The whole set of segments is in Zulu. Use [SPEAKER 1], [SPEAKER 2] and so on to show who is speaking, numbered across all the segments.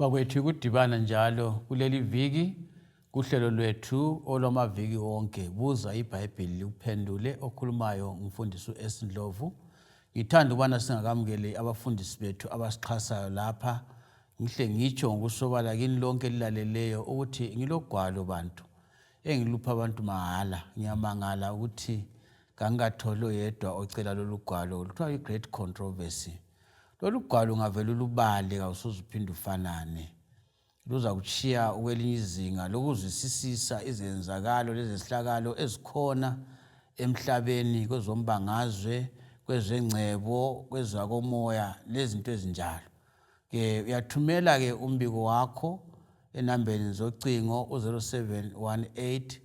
[SPEAKER 1] Bakwethu kudibana njalo kuleli viki kuhlelo lwethu olwamaviki wonke buza iBhayibhili likuphendule okhulumayo ngumfundisi uEsindlovu. Ngithanda ukubana singakamukele abafundisi bethu abasixhasayo lapha. Ngihle ngitsho ngokusobala kini lonke lilaleleyo ukuthi ngilogwalo bantu engilupha abantu mahala. Ngiyamangala ukuthi kangatholo yedwa ocela lolu gwalo luthiwa i-great controversy. Lolu gwalo ungavela ulubale kawusoze uphinde ufanane. Luza kuchiya ukwelinye izinga lokuzwisisisa izenzakalo lezehlakalo ezikhona emhlabeni kwezombangazwe, kwezengcebo, kwezakomoya lezinto ezinjalo. Uyathumela ke umbiko wakho enambeni zocingo u0718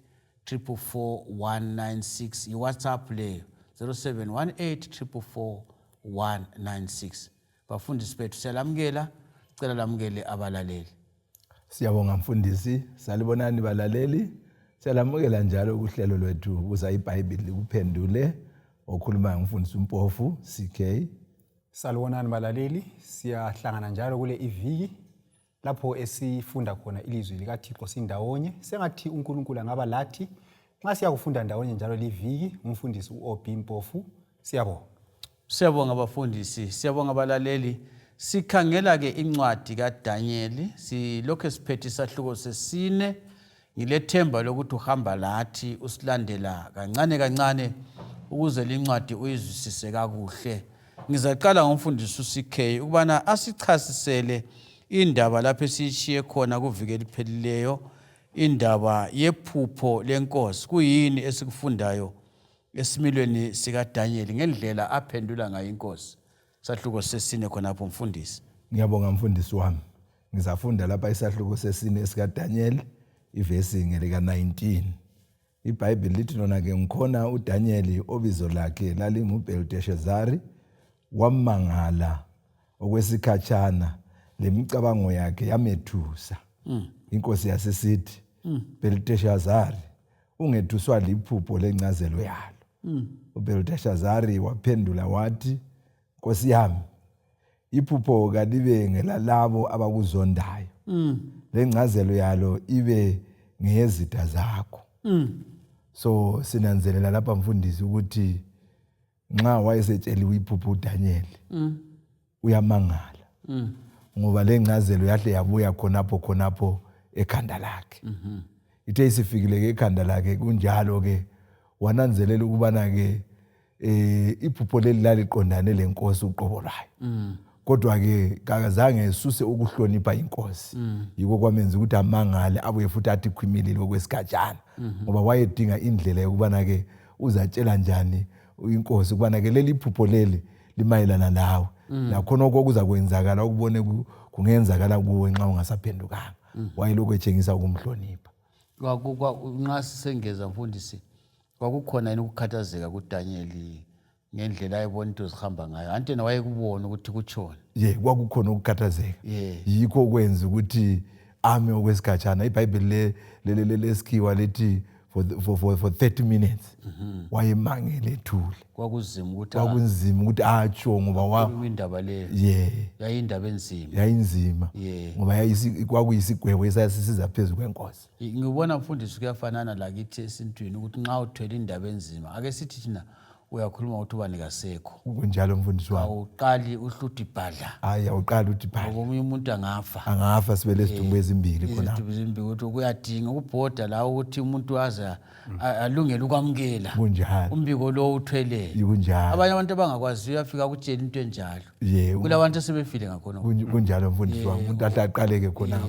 [SPEAKER 1] 444 196 iWhatsApp leyo 0718 444 196. Bafundisi bethu siyalamukela, cela lamukele abalaleli.
[SPEAKER 2] Siyabonga mfundisi, salibonani balaleli. Siyalamukela njalo kuhlelo lwethu BuzaIbhayibhili likuphendule okhuluma ngumfundisi uMpofu CK.
[SPEAKER 3] Salibonani balaleli, siyahlangana njalo kule iviki lapho esifunda khona ilizwi likaThixo sindawonye. Sengathi uNkulunkulu angaba lathi nxa siyakufunda ndawonye njalo liviki umfundisi uOB Mpofu. Siyabonga.
[SPEAKER 1] Siyabonga abafundisi, siyabonga abalaleli. Sikhangela ke incwadi kaDaniel, silokho siphethe isahluko sesine. Ngilethemba lokuthi uhamba lathi usilandela kancane kancane ukuze lincwadi uyizwisise kakuhle. Ngizaqala ngomfundisi uCK ukubana asichasisele indaba lapho esishiye khona kuviki eliphelileyo, indaba yephupho lenkosi. Kuyini esikufundayo esimilweni sikaDaniel ngendlela aphendula ngayo inkosi? Isahluko sesine khonapho mfundisi.
[SPEAKER 2] Ngiyabonga mfundisi wami. Ngizafunda lapha isahluko sesine sikaDaniel ivesi ngelika 19. IBhayibheli lithi lona ke ngikhona uDaniel obizo lakhe lalinguBelteshazari, wamangala okwesikhatshana lemicabango yakhe yamethusa. Inkosi yasisithi, Belteshazari, ungethuswa liphupho lencazelo yalo. UBelteshazari waphendula wathi, Nkosi yami, iphupho kalibe ngelalabo abakuzondayo. Lencazelo yalo ibe ngeyezitha zakho. So sinanzelela lapha mfundisi ukuthi nxa wayesetsheliwe iphupho uDaniel uyamangala. Ngoba lencazelo yahle yabuya khonapho ekhanda lakhe. Ithe isifikile ke ekhanda lakhe kunjalo ke wananzelela ukubana ke iphupho leli laliqondane lenkosi uqobo lwayo. Kodwa ke kazange esuse ukuhlonipha inkosi. Yiko kwamenza ukuthi amangale abuye futhi athi khwimilile okwesikhatshana. Ngoba wayedinga indlela yokubana ke uzatshela njani inkosi ukubana ke leli phupho leli limayelana nawe. Nakhona okuza kwenzakala ukubone kungenzakala kuwe nxa ungasaphendukanga. Wayelokhu etshengisa ukumhlonipha.
[SPEAKER 1] Nxa sisengeza mfundisi, kwakukhona yini ukukhathazeka kuDaniel ngendlela ayebona into zihamba ngayo? Antena wayekubona ukuthi kutshona.
[SPEAKER 2] Kwakukhona ukukhathazeka. Yikho kwenza ukuthi ame okwesikhatshana. IBhayibheli lesikhiwa lithi for 30 minutes wayemangele ethule.
[SPEAKER 1] Kwakunzima
[SPEAKER 2] ukuthi atsho ngoba
[SPEAKER 1] indaba leyo yayindaba enzima.
[SPEAKER 2] Yayinzima ngoba kwakuyisigwebo esasisiza phezulu kwenkosi.
[SPEAKER 1] Ngibona mfundisi kuyafanana lakithi esintwini ukuthi nxa uthwele indaba enzima ake sithi thina uyakhuluma ukuthi ubani kasekho.
[SPEAKER 2] Kunjalo mfundisi wami.
[SPEAKER 1] Awuqali uhluthe ibhadla.
[SPEAKER 2] Awuqali uthi ibhadla.
[SPEAKER 1] Ngoba umunye umuntu angafa.
[SPEAKER 2] Angafa sibele izidumbu ezimbili khona.
[SPEAKER 1] Izidumbu ezimbili ukuthi kuyadinga ukubhoda la ukuthi umuntu aza alungele ukwamukela.
[SPEAKER 2] Kunjalo.
[SPEAKER 1] Umbiko lo uthweleyo.
[SPEAKER 2] Kunjalo.
[SPEAKER 1] Abanye abantu abangakwazi uyafika ukutshela into enjalo. Kulabantu sebefile ngakhona.
[SPEAKER 2] Kunjalo mfundisi wami. Umuntu ahle aqaleke khona.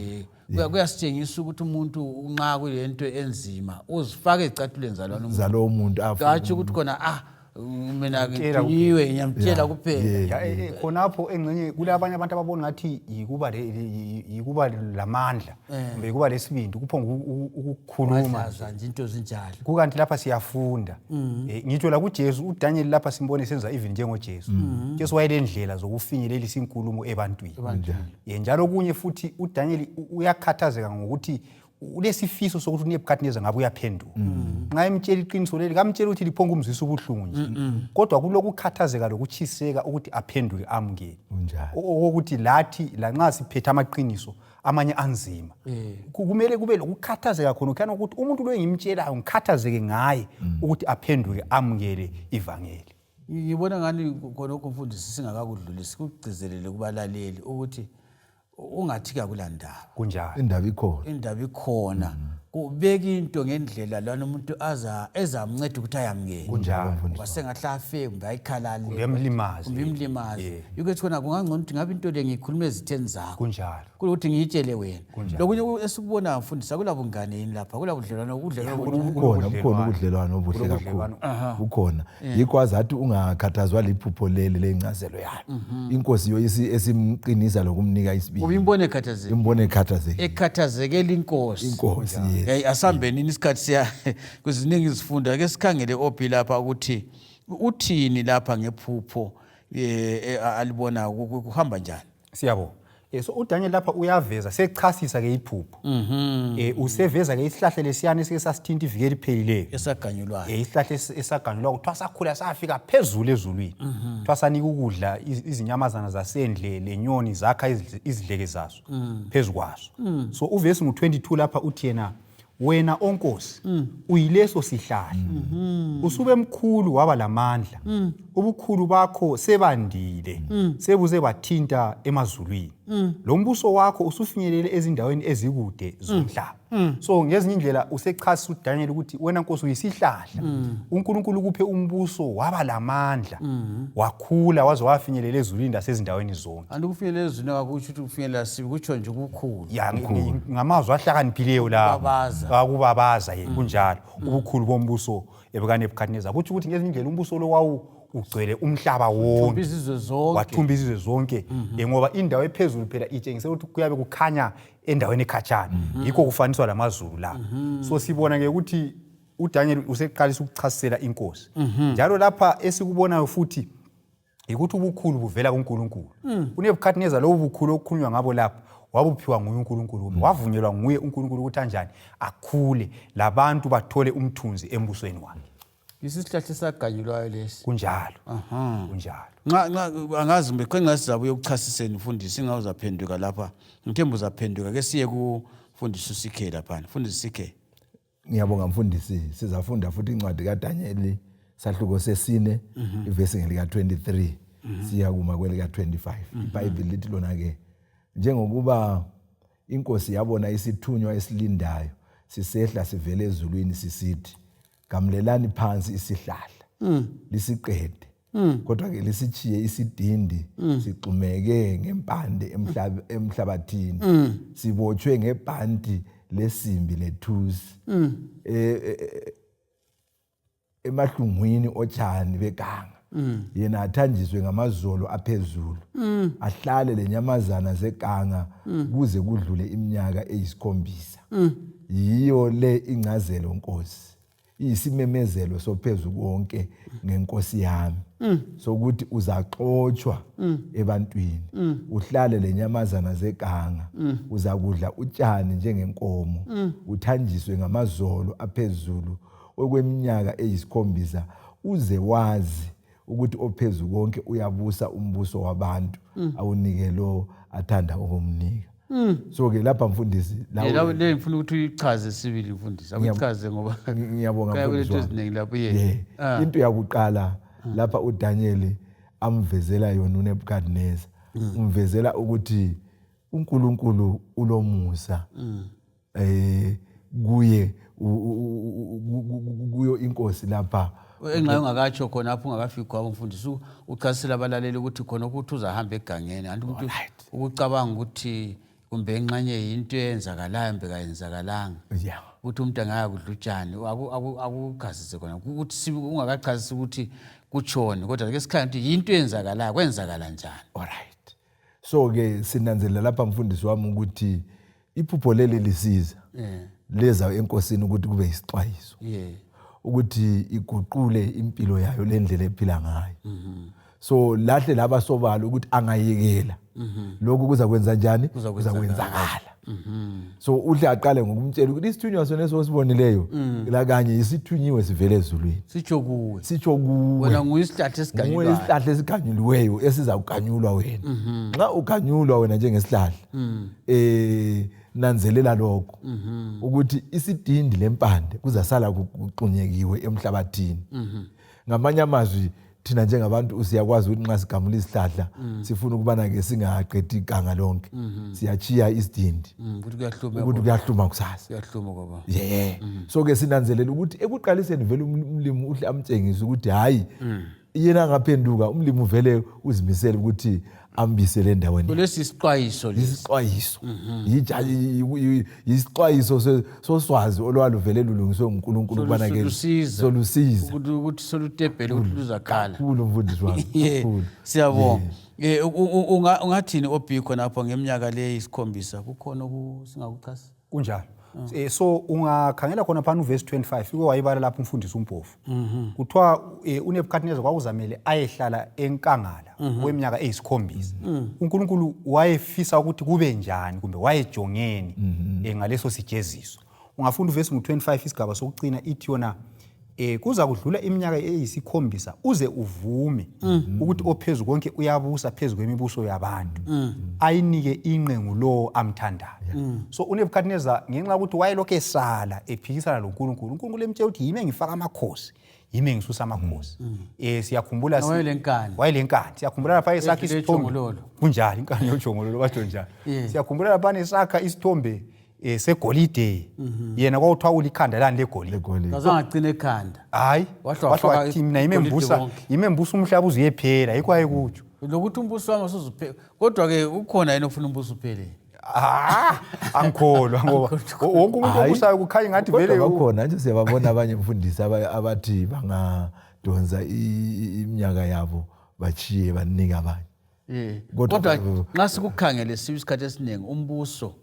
[SPEAKER 1] Kuyasitshengisa ukuthi umuntu unqa kulento enzima uzifake ecatuleni
[SPEAKER 2] zalo umuntu afa.
[SPEAKER 1] Kathi ukuthi khona mina ngithiyiwe ngiyamtshela kuphela.
[SPEAKER 3] Khonapho engcenye kulabanye abantu ababona ngathi yikuba lamandla kumbe kuba lesibindi kuphonga ukukhuluma
[SPEAKER 1] nje into ezinjalo.
[SPEAKER 3] Kukanti lapha siyafunda. Ngitsho la kuJesu uDaniel lapha simbone senza even njengoJesu. Jesu wayelendlela zokufinyelelisa inkulumo ebantwini. Njalo kunye futhi uDaniel uyakhathazeka ngokuthi ulesifiso sokuthi uNebukadneza ngabe uyaphenduka nxa emtshela iqiniso leli kamtshela ukuthi liphonga umzwisa ubuhlungu nje kodwa kulokukhathazeka lokuchiseka ukuthi aphenduke amukele ukuthi lathi lanxa siphethe amaqiniso amanye anzima kumele kube lokukhathazeka khona kana ukuthi umuntu lo engimtshelayo ngikhathazeke ngaye ukuthi aphenduke amukele ivangeli.
[SPEAKER 1] Ngibona ngani khonokho mfundisi singakakudlulisi kugcizelele kubalaleli ukuthi ungathi kakulandaba
[SPEAKER 3] kunjalo
[SPEAKER 2] indaba
[SPEAKER 1] ikhona kubeka into ngendlela lana umuntu ezamnceda ukuthi ayamukele
[SPEAKER 3] kunjalo
[SPEAKER 1] wasengahla afe kumbe ayikhalale
[SPEAKER 3] imlimaze
[SPEAKER 1] ukuthi khona kungangcono ukuthi ngabe into le ngikhuluma ezitheni zakho
[SPEAKER 3] kunjalo
[SPEAKER 1] ukuthi ngiyitshele wena lokunye esikubona mfundisi akulabungane yini lapha kulabudlelwano
[SPEAKER 2] bukhona ubudlelwano obuhle kakhulu bukhona yikho azathi ungakhathazwa liphupho leli lencazelo yakhe inkosi yoyisi esimqinisa lokumnika isibili
[SPEAKER 1] ubimbone
[SPEAKER 2] ekhathazekile
[SPEAKER 1] inkosi
[SPEAKER 2] yes
[SPEAKER 1] asambeni isikhathi siya kuziningi izifunda ke sikhangele ophi lapha ukuthi uthini lapha ngephupho alibona kuhamba njani
[SPEAKER 3] siyabo so uDaniel lapha uyaveza sechasisa ke iphupho useveza ke isihlahla lesiyana esike sasithinta ivikeli phelile
[SPEAKER 1] esaganyulwayo
[SPEAKER 3] isihlahla esaganyulwa ukuthi sakhula safika phezulu ezulwini twasanika ukudla izinyamazana zasendle lenyoni zakha izidleke zazo phezukwazo so uvesi ngo22 lapha uthi yena wena onkosi uyileso sihlahla usube mkhulu waba lamandla ubukhulu bakho sebandile sebuze bathinta emazulwini lo mbuso wakho usufinyelele ezindaweni ezikude zomhlaba so ngezinye indlela usechasisa uDaniel ukuthi wena nkosi uyisihlahla uNkulunkulu kuphe umbuso waba lamandla wakhula waze wafinyelela ezulwini lasezindaweni zonke
[SPEAKER 1] andikufinyelela ezulwini akusho ukuthi ufinyelela sibi kutsho nje ukukhulu
[SPEAKER 3] ngamazwi ahlakaniphileyo la akubabaza kunjalo ubukhulu bombuso ebukaNebukadneza kuthi ukuthi ngezinye indlela umbuso lo wawu ugcwele umhlaba wonke wathumba izizwe zonke ngoba indawo ephezulu phela itshengise ukuthi kuyabe kukhanya endaweni ekhatshana yikho kufaniswa lamazulu la so sibona ke ukuthi uDaniel useqalisa ukuchasisela inkosi njalo lapha esikubonayo futhi ukuthi ubukhulu buvela kuNkulunkulu uNebukadneza lo bukhulu okukhulunywa ngabo lapha wabuphiwa nguye uNkulunkulu wavunyelwa nguye uNkulunkulu ukuthi kanjani akhule labantu bathole umthunzi embusweni wakhe
[SPEAKER 1] isihlahla esaganyulwayo lesi
[SPEAKER 3] kunjalo kunjalo
[SPEAKER 1] angazi mbe ngasizabuye ukuchasiseni mfundisi ngawuzaphenduka lapha ngithemba uzaphenduka ke siye kufundisa uSikhe lapha mfundisi Sikhe.
[SPEAKER 2] Ngiyabonga mfundisi sizafunda futhi incwadi kaDaniel sahluko sesine ivesi ngelika 23 siya kuma kwelika 25 iBhayibheli lithi lona ke njengokuba inkosi yabona isithunywa esilindayo sisehla sivele ezulwini sisithi gamlelani phansi isihlahla lisiqede kodwa ke lisichiye isidindi sixumeke ngempande emhlabathini sibotshwe ngebhandi lesimbi lethusi emahlungwini otshani beganga yena athanjiswe ngamazolo aphezulu ahlale lenyamazana zeganga kuze kudlule iminyaka eyisikhombisa yiyo le incazelo nkosi iyisimemezelo sophezulu konke ngenkosi yami sokuthi uzaxotshwa ebantwini uhlale lenyamazana zeganga uzakudla utshani njengenkomo uthanjiswe ngamazolo aphezulu okweminyaka eyisikhombisa uze wazi ukuthi ophezulu konke uyabusa umbuso wabantu awunike lo athanda ukumnika so ke lapha mfundisi
[SPEAKER 1] la le ngifuna ukuthi uyichaze sibili mfundisi akuchaze ngoba
[SPEAKER 2] ngiyabonga
[SPEAKER 1] mfundisi eziningi lapho yena
[SPEAKER 2] into yakuqala lapha uDaniel amvezela yona uNebukadneza umvezela ukuthi uNkulunkulu ulomusa kuyo inkosi lapha
[SPEAKER 1] enxa ungakatsho khona apho ungakafiki kwabo mfundisi uchasisela abalaleli ukuthi khona ukuthi uzahamba egangeni anti ukuthi ukucabanga ukuthi kumbe enxanye into eyenzakalayo mbe kayenzakalanga ukuthi umuntu angaya kudla utshani akuchasise khona ukuthi ungakachasisi ukuthi kutshone kodwa ke sikhaya ukuthi into eyenzakalayo kwenzakala njani.
[SPEAKER 2] Alright, so ke sinanzelela lapha mfundisi wami ukuthi iphupho leli lisiza leza enkosini ukuthi kube isixwayiso ukuthi iguqule impilo yayo lendlela ephila ngayo so lahle laba sobala ukuthi angayekela lokho kuza kwenza njani kuza kwenzakala so uhle aqale ngokumtshela ukuthi isithunywa sona sosibonileyo la kanye isithunyiwe sivele ezulwini sitsho kuwe
[SPEAKER 1] wena nguyisihlahla
[SPEAKER 2] esiganyulweyo esiza kuganyulwa wena nxa uganyulwa wena njengesihlahla nanzelela lokho ukuthi isidindi lempande kuzasala kuqunyekiwe emhlabathini ngamanye amazwi thina njengabantu siyakwazi ukuthi nxa sigamula isihlahla sifuna ukubana ke singaqedi iganga lonke siyachiya isidindi ukuthi kuyahluma kusasa so ke sinanzelela ukuthi ekuqaliseni vele umlimi uhle amtshengise ukuthi hayi yena ngaphenduka umlimi uvele uzimisela ukuthi ambisele endaweni
[SPEAKER 1] kulesi isixwayiso
[SPEAKER 2] isixwayiso soswazi olwaluvele lulungiswe uNkulunkulu ukubana ke solusiza
[SPEAKER 1] ukuthi solutebhele ukuthi luzakhala
[SPEAKER 2] kakhulu mfundisi wami
[SPEAKER 1] siyabonga ungathini obhikho napho ngeminyaka le isikhombisa kukhona singakuchasa
[SPEAKER 3] kunjalo so ungakhangela khona phana uverse 25 ike wayibala lapho umfundisi uMpofu kuthiwa uNebukadnezar kwakuzamele ayehlala enkangala kweminyaka eyisikhombisa uNkulunkulu wayefisa ukuthi kube njani kumbe wayejongeni ngaleso sijeziso ungafunda uverse 25 isigaba sokucina ithi yona kuza kudlula iminyaka eyisikhombisa uze uvume ukuthi ophezulu konke uyabusa phezulu kwemibuso yabantu ayinike inqengu lo amthandayo so uNebukadnezar ngenxa ukuthi wayelokho esala ephikisana loNkulunkulu uNkulunkulu emtshela ukuthi yimi engifaka amakhosi yimi engisusa amakhosi siyakhumbula wayelenkani siyakhumbula lapha esakha isithombe kunjalo inkani yojongololo batsho njalo siyakhumbula lapha esakha isithombe segolide yena kwawuthiwa ulikhanda lani legolide
[SPEAKER 1] kazangagcina ekhanda
[SPEAKER 3] hayi wahlwa mina imembusa umhlaba uziyephela yikho ayekutsho
[SPEAKER 1] lokuthi umbuso wami usuzuphela kodwa ke ukhona yena ofuna umbuso uphele
[SPEAKER 3] angikholwa ngoba wonke umuntu obusayo kukhanya ngathi vele
[SPEAKER 2] ukhona nje siyababona abanye mfundisi abathi bangadonsa iminyaka yabo bachiye banika abanye
[SPEAKER 1] kodwa nxa sikukhangele sibisikhathi esiningi umbuso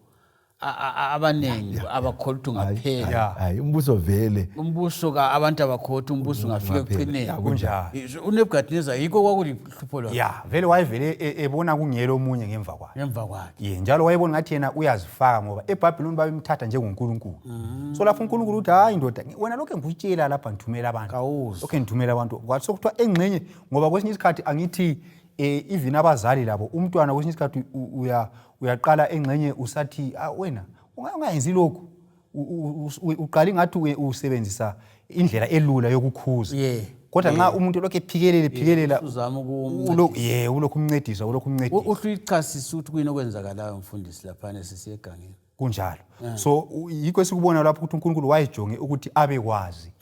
[SPEAKER 1] abanengi abakholwa ukuthi ungaphela
[SPEAKER 2] hayi umbuso vele
[SPEAKER 1] umbuso abantu abakholwa ukuthi umbuso ungafika ekupheleni kunjalo uNebukadnezar yikho kwakulihlupho lwakhe
[SPEAKER 3] vele wayevele ebona kungelo omunye ngemva kwakhe njalo wayebona ngathi yena uyazifaka ngoba eBhabhiloni babemthatha njengoNkulunkulu so lapho uNkulunkulu uthi hayi ndoda wena lokho engikutshela lapha ngithumela abantu lokho ngithumela abantu kwathi sokuthiwa engxenye ngoba kwesinye isikhathi angithi even abazali labo umntwana kwesinye isikhathi uyaqala engxenye usathi wena ungayenzi lokho uqala ngathi usebenzisa indlela elula yokukhuza kodwa nxa umuntu lokho ephikelela
[SPEAKER 1] uzama
[SPEAKER 3] ulokhu umncedisa
[SPEAKER 1] uhluyicasisa ukuthi kuyini okwenzakalayo mfundisi lapha sisiyegangeni
[SPEAKER 3] kunjalo so yikho esikubona lapho ukuthi uNkulunkulu wayejonge ukuthi abekwazi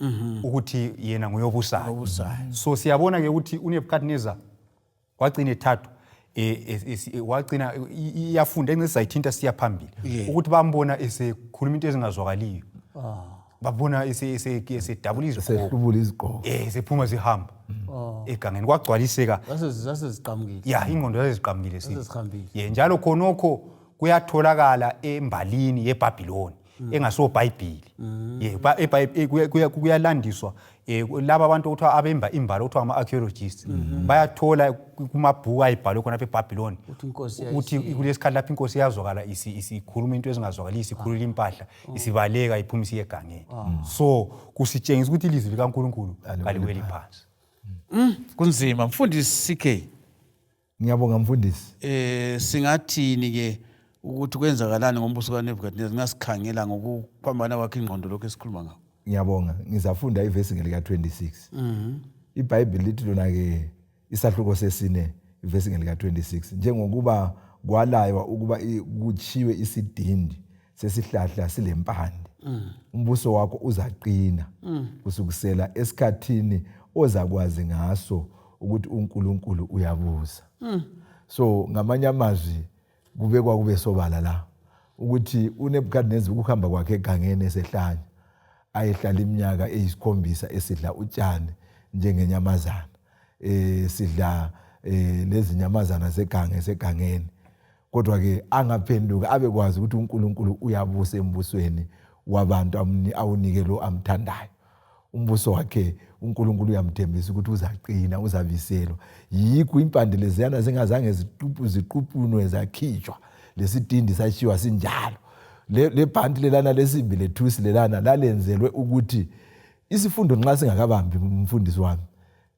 [SPEAKER 3] ukuthi yena nguyobusayo so siyabona ke ukuthi uNebukadnezar wagcina ethathu wagcina iyafunda engce sayithinta siya phambili ukuthi bambona esekhuluma into ezingazwakaliyo babona esedabula
[SPEAKER 2] izigqoko
[SPEAKER 3] sephuma zihamba egangeni kwagcwaliseka
[SPEAKER 1] zaseziqhamukile
[SPEAKER 3] ingqondo zaseziqhamukile njalo khonokho kuyatholakala embalini yeBhabhiloni engasoBhayibhili kuyalandiswa laba abantu okuthiwa abemba imbali okuthiwa ama-archaeologists bayathola kumabhuku ayibhalwe khona eBhabhiloni ukuthi kulesikhathi lapho inkosi yazwakala isikhuluma into ezingazwakali isikhulula impahla isibaleka iphuma isiye egangeni so kusitshengisa ukuthi ilizwi likaNkulunkulu kaliweli phansi
[SPEAKER 1] kunzima mfundisi CK
[SPEAKER 2] ngiyabonga mfundisi
[SPEAKER 1] singathini ke ukuthi kwenzakalani ngombuso kaNebukadnezar ngasikhangela ngokuphambana kwakhe ingqondo lokho esikhuluma ngakho
[SPEAKER 2] ngiyabonga ngizafunda ivesi ngelika 26 iBhayibheli lithi lona ke isahluko sesine ivesi ngelika 26 njengokuba kwalaywa ukuba kuchiwe isidindi sesihlahla silempande umbuso wakho uzaqina kusukusela esikhathini ozakwazi ngaso ukuthi uNkulunkulu uyabusa so ngamanye amazwi kube sobala la ukuthi uNebukadnezar ukuhamba kwakhe egangeni esehlanya ayehlala iminyaka eyisikhombisa esidla utshani njengenyamazana sidla lezi nyamazana segangeni kodwa ke angaphenduka abekwazi ukuthi uNkulunkulu uyabusa embusweni wabantu awunike lo amthandayo umbuso wakhe uNkulunkulu uyamthembisa ukuthi uzaqina uzabiselwa. Yikho impande leziyana zingazange ziqupunwe zakhitshwa, lesidindi sashiwa sinjalo. Le bhanti lelana lesimbi lethusi lelana lalenzelwe ukuthi isifundo nxa singakabambi umfundisi wami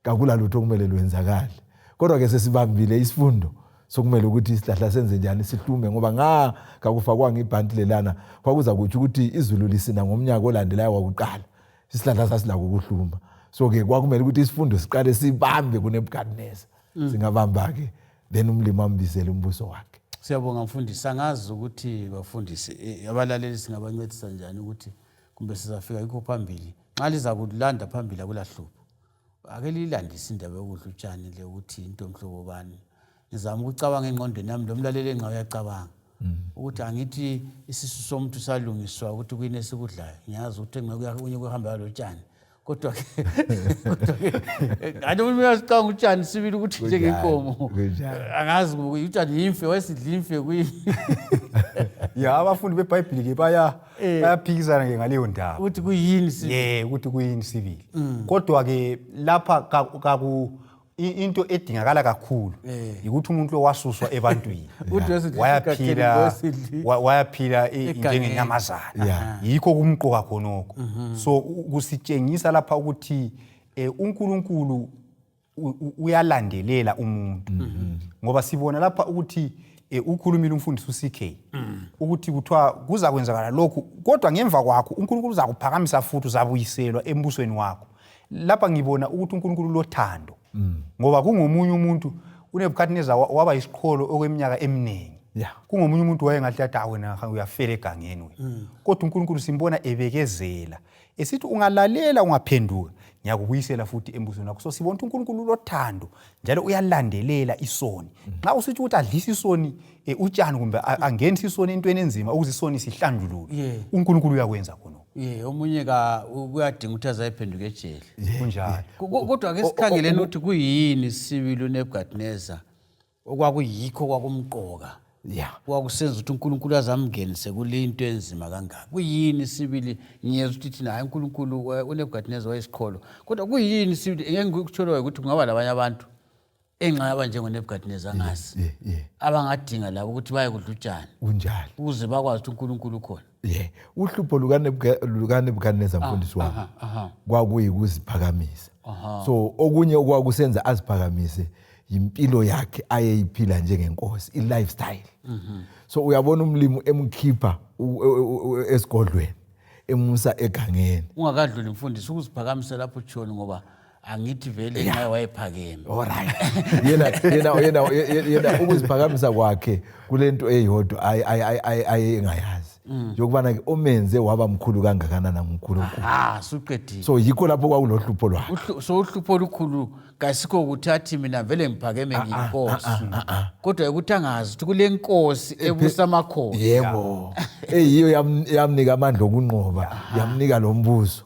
[SPEAKER 2] kakula lutho kumele lwenzakale. Kodwa ke sesibambile isifundo sokumele ukuthi isihlahla senze njani sihlume, ngoba kakufakwanga ibhanti lelana kwakuza kuthi ukuthi izulu lisina ngomnyaka olandelayo wakuqala isihlahla sasilako ukuhluma. So ke kwakumele ukuthi isifundo siqale sibambe kuNebukadneza. Singabamba ke then umlimi ambisele umbuso wakhe.
[SPEAKER 1] Siyabonga mfundisi, angazi ukuthi bafundisi abalaleli singabancedisa njani ukuthi kumbe sizafika yikho phambili. Nxa liza kulanda phambili akulahlupho. Ake lilandise indaba yokudla utshani le ukuthi into omhlobo bani. Ngizama ukucabanga engqondweni yami lo mlaleli enqa uyacabanga. Ukuthi angithi isisu somuntu salungiswa ukuthi kuyini esikudlayo. Ngiyazi ukuthi enqa kunye kuhamba lo tshani. Kodwa ke ade umuntu uyacabanga utshani sibili ukuthi njengenkomo. Angazi ukuthi utshani imfe wesidla imfe kuyini.
[SPEAKER 3] Ya abafundi beBhayibheli ke bayaphikisana ke ngaleyo ndaba.
[SPEAKER 1] Ukuthi kuyini sibili.
[SPEAKER 3] Ukuthi kuyini sibili. Kodwa ke lapha into edingakala kakhulu ukuthi umuntu owasuswa ebantwini wayaphila njengenyamazana. Yikho kumqoka khonoko. So kusitshengisa lapha ukuthi uNkulunkulu uyalandelela umuntu. Ngoba sibona lapha ukuthi ukhulumile umfundisi uCK ukuthi kuthiwa kuza kwenzakala lokhu, kodwa ngemva kwakho uNkulunkulu uzakuphakamisa futhi uzabuyiselwa embusweni wakho. Lapha ngibona ukuthi uNkulunkulu lothando. Ngoba kungomunye umuntu uNebukadneza waba isiqholo okweminyaka eminingi. Kungomunye umuntu wayengathi athi wena uyafela egangeni wena. Kodwa uNkulunkulu simbona ebekezela. Esithi ungalalela ungaphenduka ngiyakubuyisela futhi embusweni wakho. So sibona ukuthi uNkulunkulu lothando njalo uyalandelela isoni. Nxa usithi ukuthi adlisa isoni utshani kumbe angenisa isoni entweni enzima ukuze isoni sihlanjululwe, uNkulunkulu uyakwenza khona.
[SPEAKER 1] Omunye kuyadinga ukuthi azayiphenduka ejele.
[SPEAKER 3] Kunjalo.
[SPEAKER 1] Kodwa ake sikhangeleni ukuthi kuyini sibili uNebukadneza okwakuyikho kwakumqoka. Kwakusenza ukuthi uNkulunkulu azamngenise kule into enzima kangaka. Kuyini sibili ngiyezwa ukuthi thina hayi uNkulunkulu uNebukadneza wayesiqholo. Kodwa kuyini sibili ngeke ngikutshelwe ukuthi kungaba labanye abantu enqaba njengoNebukadneza ngazi. Abangadinga labo ukuthi baye kudla utshani.
[SPEAKER 2] Kunjalo.
[SPEAKER 1] Ukuze bakwazi ukuthi uNkulunkulu ukhona.
[SPEAKER 2] Uhlupho lukaNebukadneza mfundisi wami kwakuyikuziphakamisa. So okunye okwakusenza aziphakamise impilo yakhe ayeyiphila njengenkosi, i-lifestyle. So uyabona umlimi emkhipha esigodlweni emusa egangeni.
[SPEAKER 1] Ungakadluli mfundisi ukuziphakamisa lapho utshoni ngoba angithi vele naye wayephakeme.
[SPEAKER 2] Alright. Yena ukuziphakamisa kwakhe kulento eyodwa ayengayazi. Yokubana omenze waba mkhulu kangakanana uNkulunkulu.
[SPEAKER 1] Suqedile.
[SPEAKER 2] So yikho lapho kwakulohlupho lwakhe.
[SPEAKER 1] So uhlupho olukhulu kasikho ukuthi athi mina vele ngiphakeme ngiyinkosi. Kodwa ukuthi angazi ukuthi kule nkosi ebusa amakhosi.
[SPEAKER 2] Yebo. Eyiyo yamnika amandla okunqoba, yamnika lombuso.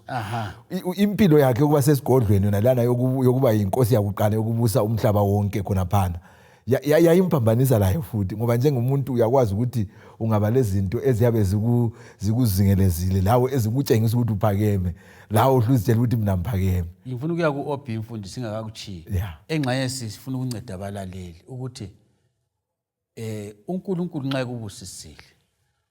[SPEAKER 2] Impilo yakhe ukuba sesigodlweni yona lana yokuba yinkosi yakuqala yokubusa umhlaba wonke khona phana. Yayimphambanisa layo futhi ngoba njengomuntu uyakwazi ukuthi ungaba lezinto eziyabe zikuzingelezile lawo ezikutshengisa ukuthi uphakeme, lawo uhluzitshela ukuthi mina ngiphakeme.
[SPEAKER 1] Ngifuna ukuya ku-OB mfundisi singakakuchiyi. Engxenye sifuna ukunceda abalaleli ukuthi uNkulunkulu nxa ekubusisile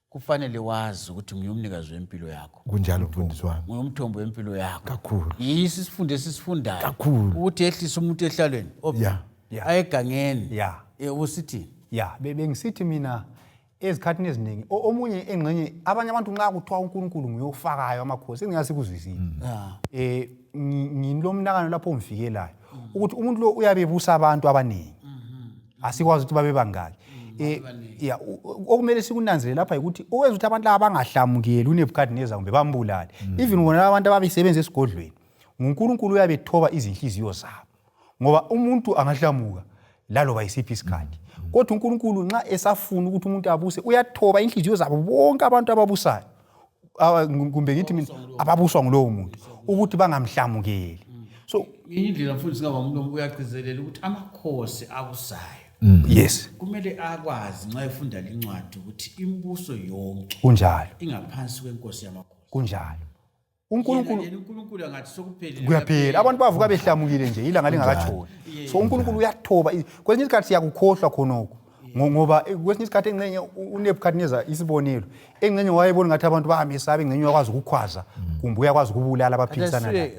[SPEAKER 1] kufanele wazi ukuthi ngiyumnikazi wempilo yakho.
[SPEAKER 2] Kunjalo mfundisi wami.
[SPEAKER 1] Ngiyumthombo wempilo yakho.
[SPEAKER 2] Kakhulu.
[SPEAKER 1] Yisi isifundo esisifundayo.
[SPEAKER 2] Kakhulu.
[SPEAKER 1] Ukuthi ehlisa umuntu ehlalweni. Ayegangeni. Usithini?
[SPEAKER 3] Bengisithi mina ezikhathini eziningi omunye engxenye abanye abantu nxa kuthiwa uNkulunkulu nguyofakayo amakhosi engingasikuzwisisi. Ngilomnakano lapho umvikelayo ukuthi umuntu lo uyabebusa abantu abaningi. Asikwazi ukuthi babe bangaki. Okumele sikunanzele lapha ukuthi owenza ukuthi abantu laba bangahlamukeli uNebukadneza kumbe bambulale. Even bona abantu ababesebenza esigodlweni, uNkulunkulu uyabethoba izinhliziyo zabo. Ngoba umuntu angahlamuka laloba yisiphi isikhathi. Kodwa uNkulunkulu nxa esafuna ukuthi umuntu abuse uyathoba inhliziyo zabo bonke abantu ababusayo. Kumbe ngithi mina ababuswa ngulowo muntu ukuthi bangamhlamukeli. So
[SPEAKER 1] indlela mfundisi ngaba umuntu uyagcizelela ukuthi amakhosi abusayo.
[SPEAKER 3] Yes.
[SPEAKER 1] Kumele akwazi nxa efunda lencwadi ukuthi imibuso yonke
[SPEAKER 3] kunjalo
[SPEAKER 1] ingaphansi kwenkosi yamakhosi.
[SPEAKER 3] Kunjalo.
[SPEAKER 1] uNkulunkulu angathi sokuphelile
[SPEAKER 3] kuyaphela abantu bavuka behlamukile nje ilanga lingakatshoni so uNkulunkulu uyathoba kwesinye isikhathi siyakukhohlwa khonoko ngoba kwesinye isikhathi engcenye uNebukadnezar isibonelo engcenye wayebona ngathi abantu bahamesaba engcenye uyakwazi ukukhwaza kumbe uyakwazi ukubulala abaphikisana naye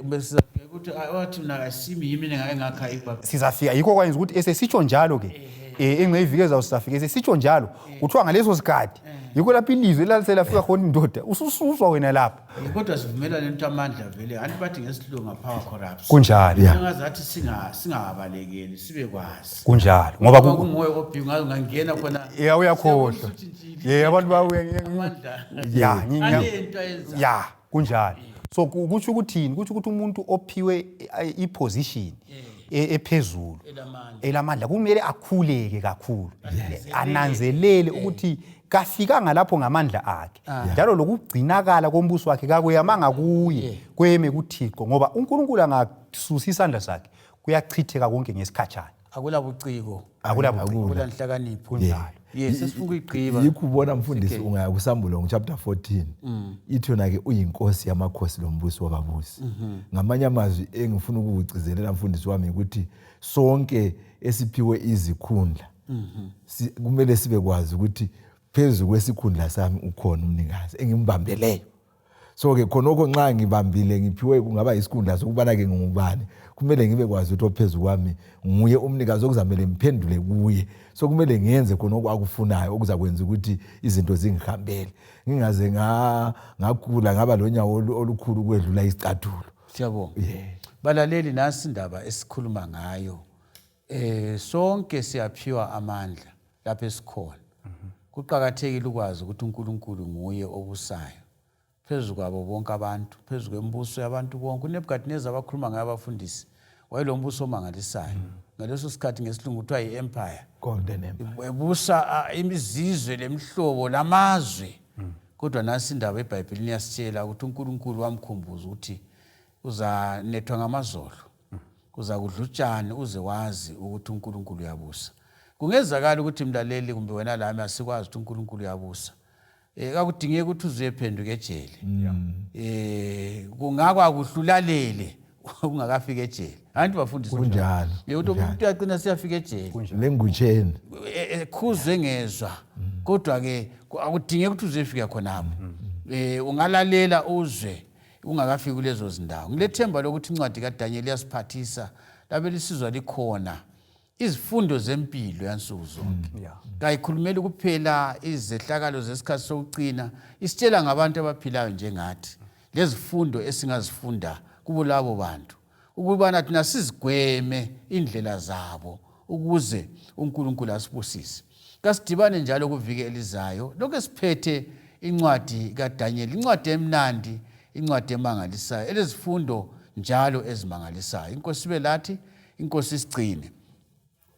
[SPEAKER 1] ukuthi wathi mina asimi yimi ngeke ngakha ibaba
[SPEAKER 3] sizafika yikho kwenza ukuthi esesitsho njalo ke engcenye ivikeza usafika esesitsho njalo kuthiwa ngaleso sikhathi yikho lapho ilizwe elalisela fika khona indoda ususuzwa wena lapha
[SPEAKER 1] kodwa sivumelane ukuthi amandla vele anti bathi ngesilungu power corrupts
[SPEAKER 3] kunjalo
[SPEAKER 1] ngazathi singabalekeli sibe kwazi
[SPEAKER 3] kunjalo ngoba
[SPEAKER 1] kungoye obhinga ngangena khona
[SPEAKER 3] uyakhohlwa abantu bawe
[SPEAKER 1] amandla
[SPEAKER 3] ya kunjalo so kuthi ukuthini kuthi ukuthi umuntu ophiwe iposition ephezulu elamandla kumele akhuleke kakhulu ananzelele ukuthi kafikanga lapho ngamandla akhe njalo lokugcinakala kombuso wakhe kakuyamanga kuye kweme kuThixo ngoba uNkulunkulu angasusa isandla sakhe kuyachitheka konke ngesikhatshana
[SPEAKER 1] akulabuciko
[SPEAKER 3] akulabuciko
[SPEAKER 1] kunjalo yes sifuna ukuyigqiba
[SPEAKER 2] yikubona mfundisi ungaya kusambulo ngchapter 14 ithi yona ke uyinkosi yamakhosi lombuso wababusi ngamanye amazwi engifuna ukugcizelela mfundisi wami ukuthi sonke esiphiwe izikhundla kumele sibe kwazi ukuthi phezulu kwesikhundla sami ukhona umnikazi engimbambeleyo so ke khonoko nxa ngibambile ngiphiwe kungaba isikhundla sokubana ke ngubani kumele ngibe kwazi ukuthi ophezulu kwami nguye umnikazi okuzamele ngiphendule kuye so kumele ngiyenze khonoko akufunayo okuzakwenza ukuthi izinto zingihambele ngingaze ngakula ngaba lonyawo olukhulu kwedlula isicathulo
[SPEAKER 1] siyabonga balaleli nasi indaba esikhuluma ngayo sonke siyaphiwa amandla lapha esikhona kuqhakathekile ukwazi ukuthi uNkulunkulu nguye obusayo phezulu kwabo bonke abantu phezulu kwembuso yabantu bonke uNebukadnezar abakhuluma ngayo abafundisi wayelombuso omangalisayo ngaleso sikhathi ngesilungu kuthiwa yi-empire
[SPEAKER 2] golden empire
[SPEAKER 1] ebusa imizizwe lemhlobo lamazwe kodwa nasi indaba eBhayibhelini yasitshela ukuthi uNkulunkulu wamkhumbuza ukuthi uzanethwa ngamazolo uza kudlutshana uze wazi ukuthi uNkulunkulu uyabusa kungezakala ukuthi mlaleli kumbe wena lami asikwazi ukuthi uNkulunkulu uyabusa akudingeki ukuthi uzephenduka ejele kungakwa kuhlulalele ungakafika ejele anti bafundisi
[SPEAKER 2] kunjalo
[SPEAKER 1] ukuthi umuntu uyagcina siyafika ejele
[SPEAKER 2] lengutsheni
[SPEAKER 1] khuzwe ngezwa kodwa ke akudingeki ukuthi uzefika khonapho ungalalela uzwe ungakafika kulezo zindawo ngilethemba lokuthi incwadi kaDaniel iyasiphathisa labe lisizwa likhona izifundo zempilo yansuku zonke kayikhulumeli kuphela izehlakalo zesikhathi sokucina isitshela ngabantu abaphilayo njengathi lezifundo esingazifunda kubulabo bantu ukubana thina sizigweme indlela zabo ukuze uNkulunkulu asibusise kasidibane njalo kuvike elizayo lokho siphethe incwadi kaDaniel incwadi emnandi incwadi emangalisayo elezifundo njalo ezimangalisayo inkosi sibe lathi inkosi isigcine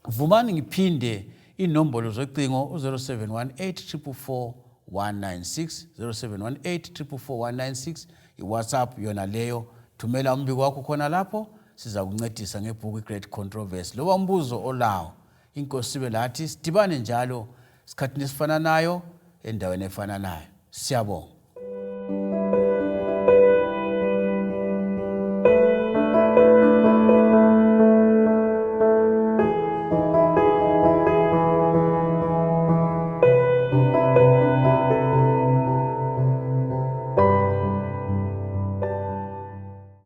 [SPEAKER 1] vumani ngiphinde inombolo zocingo 0718 44196 0718 44196 iWhatsApp yona leyo thumela umbiko wakho khona lapho siza kuncedisa ngebhuku iGreat Controversy loba umbuzo olawo inkosi sibe lathi sidibane njalo isikhathini esifananayo endaweni efananayo siyabonga